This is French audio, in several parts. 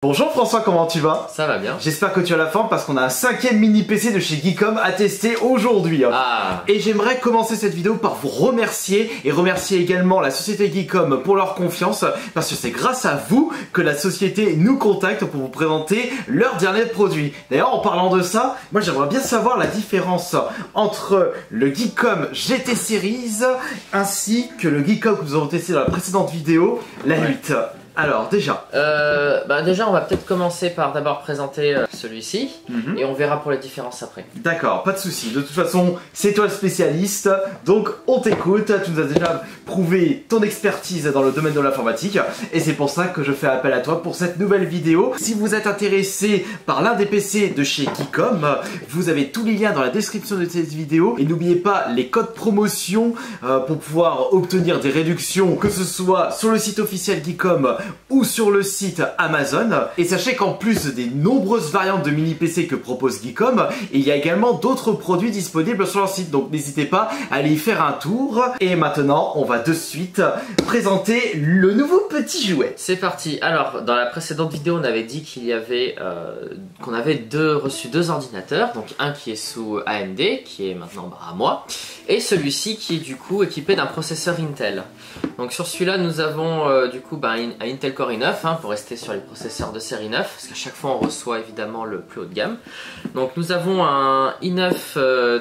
Bonjour François, comment tu vas? Ça va bien. J'espère que tu as la forme parce qu'on a un 5e mini PC de chez Geekom à tester aujourd'hui. Ah. Et j'aimerais commencer cette vidéo par vous remercier et remercier également la société Geekom pour leur confiance parce que c'est grâce à vous que la société nous contacte pour vous présenter leur dernier produit. D'ailleurs, en parlant de ça, moi j'aimerais bien savoir la différence entre le Geekom GT Series ainsi que le Geekom que nous avons testé dans la précédente vidéo, la 8. Alors déjà on va peut-être commencer par d'abord présenter celui-ci et on verra pour les différences après. D'accord, pas de souci. De toute façon, c'est toi le spécialiste, donc on t'écoute. Tu nous as déjà prouvé ton expertise dans le domaine de l'informatique et c'est pour ça que je fais appel à toi pour cette nouvelle vidéo. Si vous êtes intéressé par l'un des PC de chez Geekom, vous avez tous les liens dans la description de cette vidéo et n'oubliez pas les codes promotion pour pouvoir obtenir des réductions, que ce soit sur le site officiel Geekom ou sur le site Amazon. Et sachez qu'en plus des nombreuses variantes de mini PC que propose Geekom, il y a également d'autres produits disponibles sur leur site, donc n'hésitez pas à aller y faire un tour. Et maintenant on va de suite présenter le nouveau petit jouet. C'est parti. Alors dans la précédente vidéo on avait dit qu'il y avait qu'on avait reçu deux ordinateurs, donc un qui est sous AMD qui est maintenant à moi et celui-ci qui est du coup équipé d'un processeur Intel. Donc sur celui-là nous avons du coup un Intel Core i9 pour rester sur les processeurs de série 9 parce qu'à chaque fois on reçoit évidemment le plus haut de gamme. Donc nous avons un i9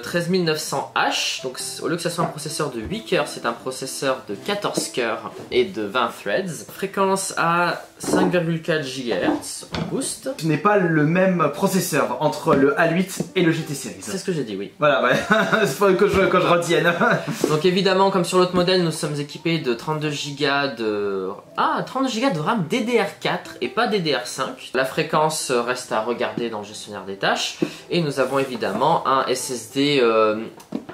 13900H, donc au lieu que ce soit un processeur de 8 cœurs, c'est un processeur de 14 cœurs et de 20 threads. Fréquence à 5,4 GHz en boost. Ce n'est pas le même processeur entre le A8 et le GT Series. C'est ce que j'ai dit, oui. Voilà, ouais. Il faut que je retienne. Donc évidemment, comme sur l'autre modèle, nous sommes équipés de 32 Go de... 32 Go de RAM DDR4 et pas DDR5. La fréquence reste à regarder dans le gestionnaire des tâches. Et nous avons évidemment un SSD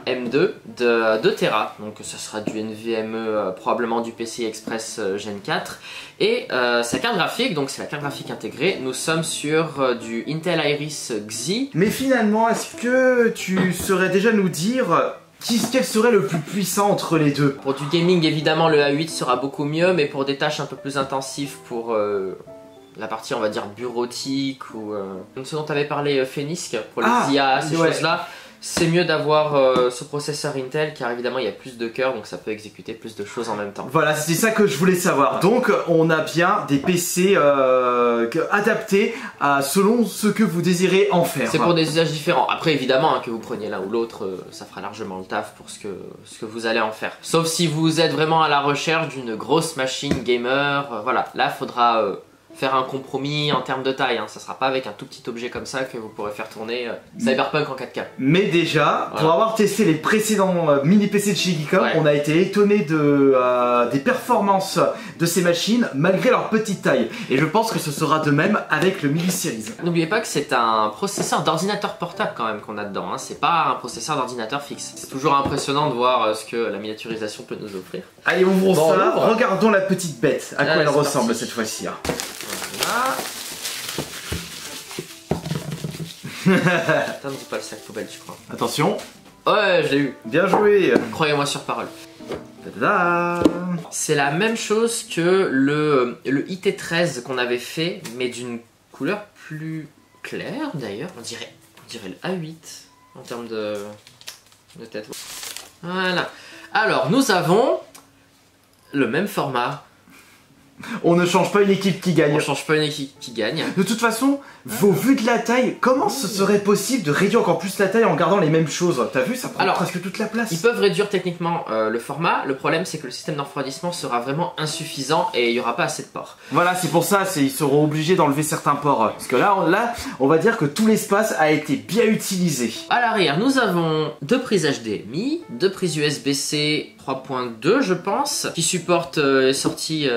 M2 de 2 Tera. Donc ça sera du NVMe, probablement du PCI Express Gen 4. Et sa carte graphique, donc c'est la carte graphique intégrée, nous sommes sur du Intel Iris Xe. Mais finalement, est-ce que tu saurais déjà nous dire quel serait le plus puissant entre les deux? Pour du gaming, évidemment, le A8 sera beaucoup mieux, mais pour des tâches un peu plus intensives, pour la partie, on va dire, bureautique ou ce dont tu avais parlé, Phénisque, pour les IA, ces choses-là, c'est mieux d'avoir ce processeur Intel car évidemment il y a plus de cœurs donc ça peut exécuter plus de choses en même temps. Voilà, c'est ça que je voulais savoir. Donc on a bien des PC adaptés selon ce que vous désirez en faire. C'est pour des usages différents. Après évidemment que vous preniez l'un ou l'autre, ça fera largement le taf pour ce que vous allez en faire. Sauf si vous êtes vraiment à la recherche d'une grosse machine gamer, voilà, là faudra... faire un compromis en termes de taille, ça sera pas avec un tout petit objet comme ça que vous pourrez faire tourner Cyberpunk en 4K. Mais déjà, pour avoir testé les précédents mini PC de chez Geekom, on a été étonné des performances de ces machines malgré leur petite taille. Et je pense que ce sera de même avec le mini series. N'oubliez pas que c'est un processeur d'ordinateur portable quand même qu'on a dedans, c'est pas un processeur d'ordinateur fixe. C'est toujours impressionnant de voir ce que la miniaturisation peut nous offrir. Allez, ouvrons ça, regardons la petite bête, à quoi elle ressemble cette fois-ci. Voilà. Attends, pas le sac poubelle, je crois. Attention. Ouais, je l'ai eu. Bien joué. Croyez-moi sur parole. C'est la même chose que le IT13 qu'on avait fait, mais d'une couleur plus claire d'ailleurs. On dirait le A8 en termes de tête. Voilà. Alors, nous avons le même format. On ne change pas une équipe qui gagne. On change pas une équipe qui gagne. De toute façon, au vu de la taille, comment ce serait possible de réduire encore plus la taille en gardant les mêmes choses? T'as vu, ça prend presque toute la place. Ils peuvent réduire techniquement le format. Le problème, c'est que le système d'enfroidissement sera vraiment insuffisant et il n'y aura pas assez de ports. Voilà, c'est pour ça, ils seront obligés d'enlever certains ports. Parce que là, on va dire que tout l'espace a été bien utilisé. À l'arrière, nous avons deux prises HDMI, deux prises USB-C 3.2 je pense, qui supportent les sorties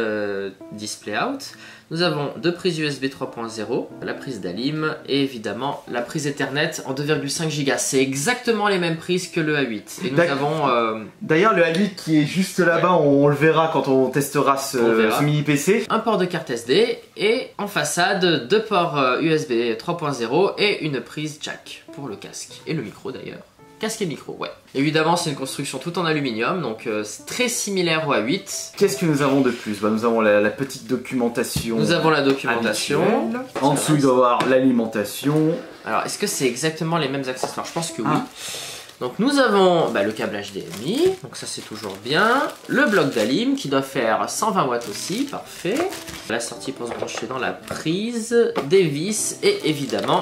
Display Out. Nous avons deux prises USB 3.0, la prise d'Alim et évidemment la prise Ethernet en 2,5 Go. C'est exactement les mêmes prises que le A8. Et nous avons... D'ailleurs le A8 qui est juste là-bas, on le verra quand on testera ce mini PC. Un port de carte SD et en façade deux ports USB 3.0 et une prise jack pour le casque et le micro d'ailleurs. Casque et micro, ouais. Évidemment, c'est une construction toute en aluminium, donc c'est très similaire au A8. Qu'est-ce que nous avons de plus? Nous avons la petite documentation. Nous avons la documentation. Habituelle. En dessous, il doit y avoir l'alimentation. Alors, est-ce que c'est exactement les mêmes accessoires? Je pense que oui. Donc nous avons le câble HDMI, donc ça c'est toujours bien. Le bloc d'alim qui doit faire 120 watts aussi, parfait. La sortie pour se brancher dans la prise, des vis et évidemment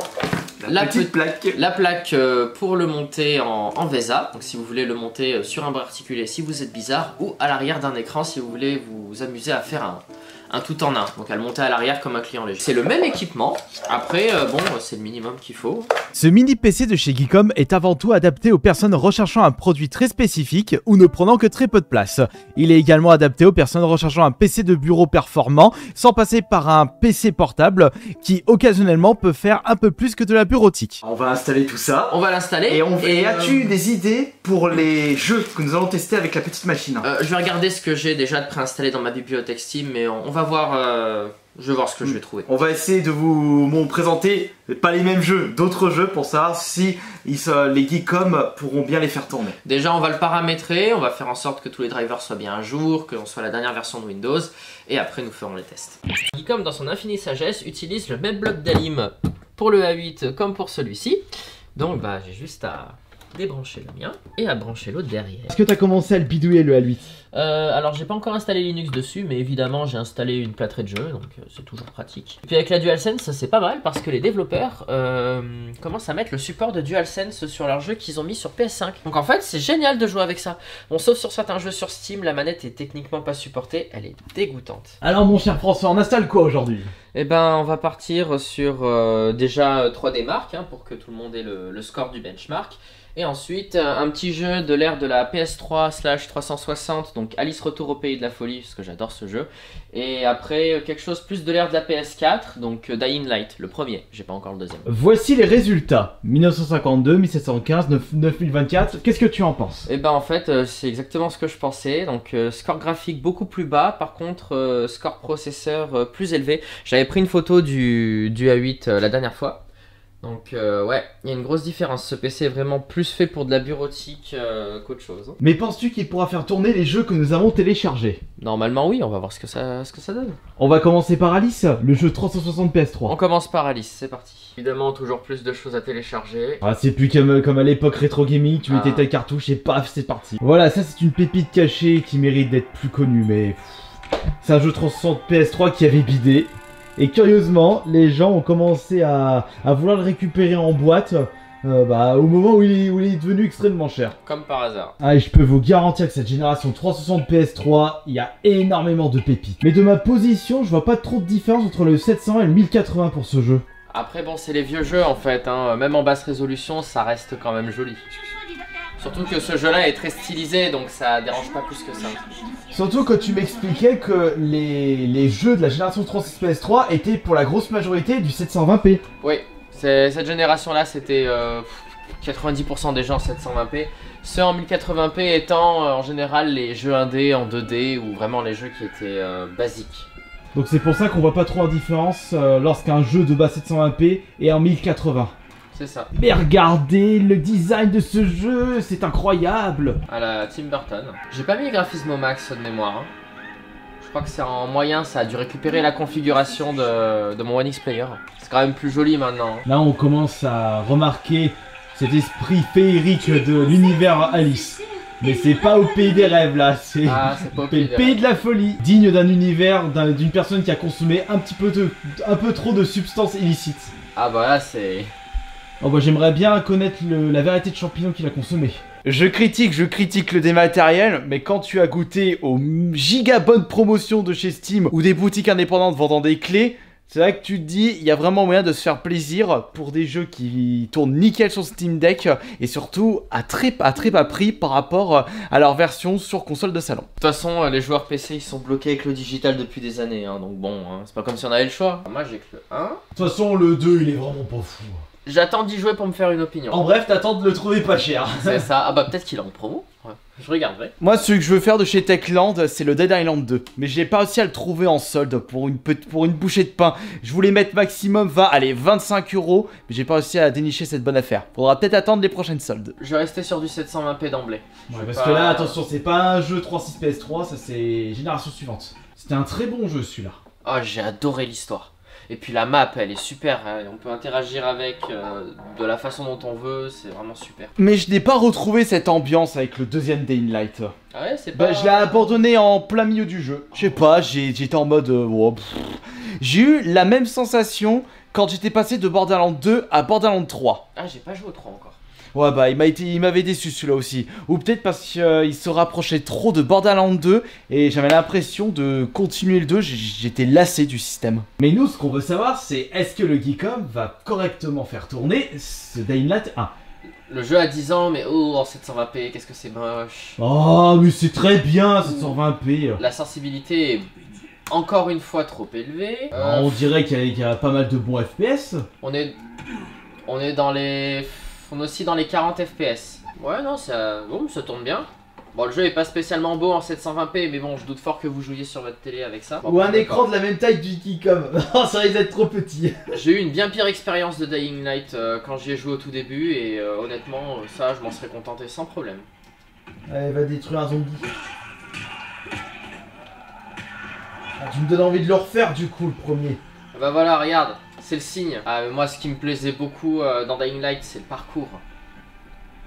la petite plaque. La plaque pour le monter en VESA. Donc si vous voulez le monter sur un bras articulé si vous êtes bizarre, ou à l'arrière d'un écran si vous voulez vous amuser à faire un tout en un, donc à le monter à l'arrière comme un client léger. C'est le même équipement, après bon c'est le minimum qu'il faut. Ce mini PC de chez Geekom est avant tout adapté aux personnes recherchant un produit très spécifique ou ne prenant que très peu de place. Il est également adapté aux personnes recherchant un PC de bureau performant sans passer par un PC portable qui occasionnellement peut faire un peu plus que de la bureautique. On va installer tout ça. On va l'installer. Et as-tu des idées pour les jeux que nous allons tester avec la petite machine? Je vais regarder ce que j'ai déjà de préinstallé dans ma bibliothèque Steam, mais on va voir. Je vais voir ce que je vais trouver. On va essayer de vous présenter pas les mêmes jeux, d'autres jeux pour savoir si les Geekom pourront bien les faire tourner. Déjà on va le paramétrer, on va faire en sorte que tous les drivers soient bien à jour, que l'on soit la dernière version de Windows, et après nous ferons les tests. Geekom dans son infinie sagesse utilise le même bloc d'alim pour le A8 comme pour celui-ci. Donc j'ai juste à débrancher le mien et à brancher l'autre derrière. Est-ce que tu as commencé à le bidouiller le A8? Alors j'ai pas encore installé Linux dessus, mais évidemment j'ai installé une plâtrée de jeu, donc c'est toujours pratique. Et puis avec la DualSense c'est pas mal parce que les développeurs commencent à mettre le support de DualSense sur leurs jeux qu'ils ont mis sur PS5. Donc en fait c'est génial de jouer avec ça. Bon, sauf sur certains jeux sur Steam, la manette est techniquement pas supportée, elle est dégoûtante. Alors mon cher François, on installe quoi aujourd'hui? Eh ben on va partir sur déjà 3D Mark pour que tout le monde ait le score du benchmark. Et ensuite, un petit jeu de l'ère de la PS3/360, donc Alice Retour au Pays de la Folie, parce que j'adore ce jeu. Et après, quelque chose plus de l'ère de la PS4, donc Dying Light, le premier, j'ai pas encore le deuxième. Voici les résultats. 1952, 1715, 9024, qu'est-ce que tu en penses? Eh ben en fait, c'est exactement ce que je pensais, donc score graphique beaucoup plus bas, par contre, score processeur plus élevé. J'avais pris une photo du A8 la dernière fois. Donc ouais, il y a une grosse différence, ce PC est vraiment plus fait pour de la bureautique qu'autre chose. Mais penses-tu qu'il pourra faire tourner les jeux que nous avons téléchargés? Normalement oui, on va voir ce que ça donne. On va commencer par Alice, le jeu 360 PS3. On commence par Alice, c'est parti. Évidemment, toujours plus de choses à télécharger. Ah, c'est plus comme à l'époque rétro gaming, tu mettais ta cartouche et paf, c'est parti. Voilà, ça c'est une pépite cachée qui mérite d'être plus connue, mais c'est un jeu 360 PS3 qui avait bidé. Et curieusement, les gens ont commencé à vouloir le récupérer en boîte au moment où il est devenu extrêmement cher. Comme par hasard. Ah, et je peux vous garantir que cette génération 360 PS3, il y a énormément de pépites. Mais de ma position, je vois pas trop de différence entre le 700 et le 1080 pour ce jeu. Après bon, c'est les vieux jeux en fait, même en basse résolution, ça reste quand même joli. Surtout que ce jeu-là est très stylisé, donc ça dérange pas plus que ça. Surtout quand tu m'expliquais que les jeux de la génération 360 PS3 étaient pour la grosse majorité du 720p. Oui, cette génération-là, c'était 90% des gens 720p. Ceux en 1080p étant en général les jeux indés en 2D ou vraiment les jeux qui étaient basiques. Donc c'est pour ça qu'on voit pas trop la différence lorsqu'un jeu de base 720p est en 1080. C'est ça. Mais regardez le design de ce jeu, c'est incroyable. À la Tim Burton. J'ai pas mis les graphismes au max de mémoire. Je crois que c'est en moyen, ça a dû récupérer la configuration de mon One X Player. C'est quand même plus joli maintenant. Là on commence à remarquer cet esprit féerique de l'univers Alice. Mais c'est pas au pays des rêves là, c'est le pays de la folie. Digne d'un univers, d'une personne qui a consommé un peu trop de substances illicites. Ah bah là c'est... Oh bah j'aimerais bien connaître la variété de champignons qu'il a consommé. Je critique le dématériel, mais quand tu as goûté aux giga bonnes promotions de chez Steam ou des boutiques indépendantes vendant des clés, c'est là que tu te dis, il y a vraiment moyen de se faire plaisir pour des jeux qui tournent nickel sur Steam Deck et surtout à très bas prix par rapport à leur version sur console de salon. De toute façon, les joueurs PC ils sont bloqués avec le digital depuis des années, donc bon, c'est pas comme si on avait le choix. Moi j'ai que le 1. De toute façon, le 2 il est vraiment pas fou. J'attends d'y jouer pour me faire une opinion. En bref, t'attends de le trouver pas cher. C'est ça. Ah bah peut-être qu'il est en promo. Ouais. Je regarderai. Moi, celui que je veux faire de chez Techland, c'est le Dead Island 2. Mais j'ai pas réussi à le trouver en solde pour une bouchée de pain. Je voulais mettre maximum 25 €, mais j'ai pas réussi à dénicher cette bonne affaire. Faudra peut-être attendre les prochaines soldes. Je vais rester sur du 720p d'emblée. Ouais, parce que là, attention, c'est pas un jeu 3.6 PS3, ça c'est génération suivante. C'était un très bon jeu celui-là. Oh, j'ai adoré l'histoire. Et puis la map, elle est super, hein. On peut interagir avec de la façon dont on veut, c'est vraiment super. Mais je n'ai pas retrouvé cette ambiance avec le deuxième Dying Light. Ah ouais, c'est pas... Bah, je l'ai abandonné en plein milieu du jeu. Je sais pas, j'étais en mode... J'ai eu la même sensation quand j'étais passé de Borderlands 2 à Borderlands 3. Ah, j'ai pas joué au 3 encore. Ouais bah il m'avait déçu celui-là aussi. Ou peut-être parce qu'il se rapprochait trop de Borderlands 2 et j'avais l'impression de continuer le 2, j'étais lassé du système. Mais nous, ce qu'on veut savoir, c'est est-ce que le Geekom va correctement faire tourner ce Dying Light 1? Le jeu a 10 ans, mais oh, en 720p, qu'est-ce que c'est moche. Oh, mais c'est très bien 720p. La sensibilité est encore une fois trop élevée. On dirait qu'il y a pas mal de bons FPS. On est dans les... On est aussi dans les 40 FPS. Ouais, non, ça tourne bien. Bon, le jeu est pas spécialement beau en 720p, mais bon, je doute fort que vous jouiez sur votre télé avec ça. Bon, Ou un écran de la même taille du Geekom. Non, ça risque d'être trop petit. J'ai eu une bien pire expérience de Dying Light quand j'y ai joué au tout début, et honnêtement, ça, je m'en serais contenté sans problème. Elle va détruire un zombie. Ah, tu me donnes envie de le refaire du coup, le premier. Bah voilà, regarde. C'est le signe. Moi, ce qui me plaisait beaucoup dans Dying Light, c'est le parcours.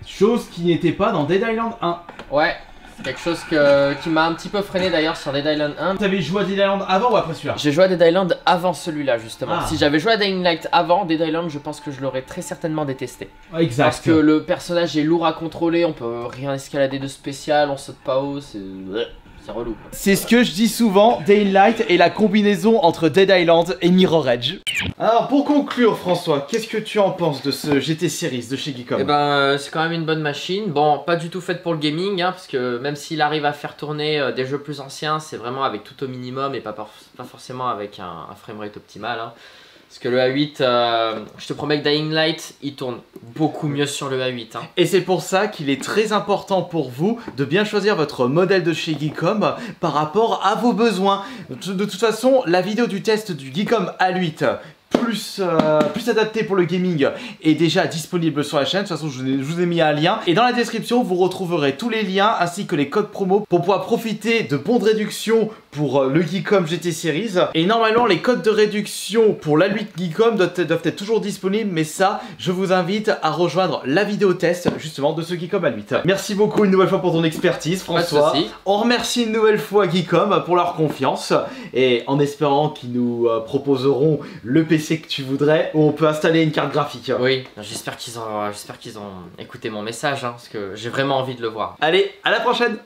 Chose qui n'était pas dans Dead Island 1. Ouais, c'est quelque chose qui m'a un petit peu freiné d'ailleurs sur Dead Island 1. T'avais joué à Dead Island avant ou après celui-là? J'ai joué à Dead Island avant celui-là justement. Ah. Si j'avais joué à Dying Light avant Dead Island, je pense que je l'aurais très certainement détesté. Exact. Parce que le personnage est lourd à contrôler, on peut rien escalader de spécial, on saute pas haut, c'est relou. C'est ce que je dis souvent, Dying Light est la combinaison entre Dead Island et Mirror Edge. Alors pour conclure François, qu'est-ce que tu en penses de ce GT Series de chez Geekom? Eh ben c'est quand même une bonne machine, bon pas du tout faite pour le gaming, hein, parce que même s'il arrive à faire tourner des jeux plus anciens, c'est vraiment avec tout au minimum et pas forcément avec un framerate optimal. Hein. Parce que le A8, je te promets que Dying Light, il tourne beaucoup mieux sur le A8. Hein. Et c'est pour ça qu'il est très important pour vous de bien choisir votre modèle de chez Geekom par rapport à vos besoins. De toute façon, la vidéo du test du Geekom A8 plus adapté pour le gaming est déjà disponible sur la chaîne. De toute façon, je vous ai mis un lien. Et dans la description, vous retrouverez tous les liens ainsi que les codes promo pour pouvoir profiter de bons de réduction pour le Geekom GT Series. Et normalement, les codes de réduction pour l'A8 Geekom doivent être toujours disponibles. Mais ça, je vous invite à rejoindre la vidéo test justement de ce Geekom A8. Merci beaucoup une nouvelle fois pour ton expertise, François. On remercie une nouvelle fois Geekom pour leur confiance. Et en espérant qu'ils nous proposeront le PC que tu voudrais, où on peut installer une carte graphique. Oui, j'espère qu'ils ont écouté mon message, hein, parce que j'ai vraiment envie de le voir. Allez, à la prochaine!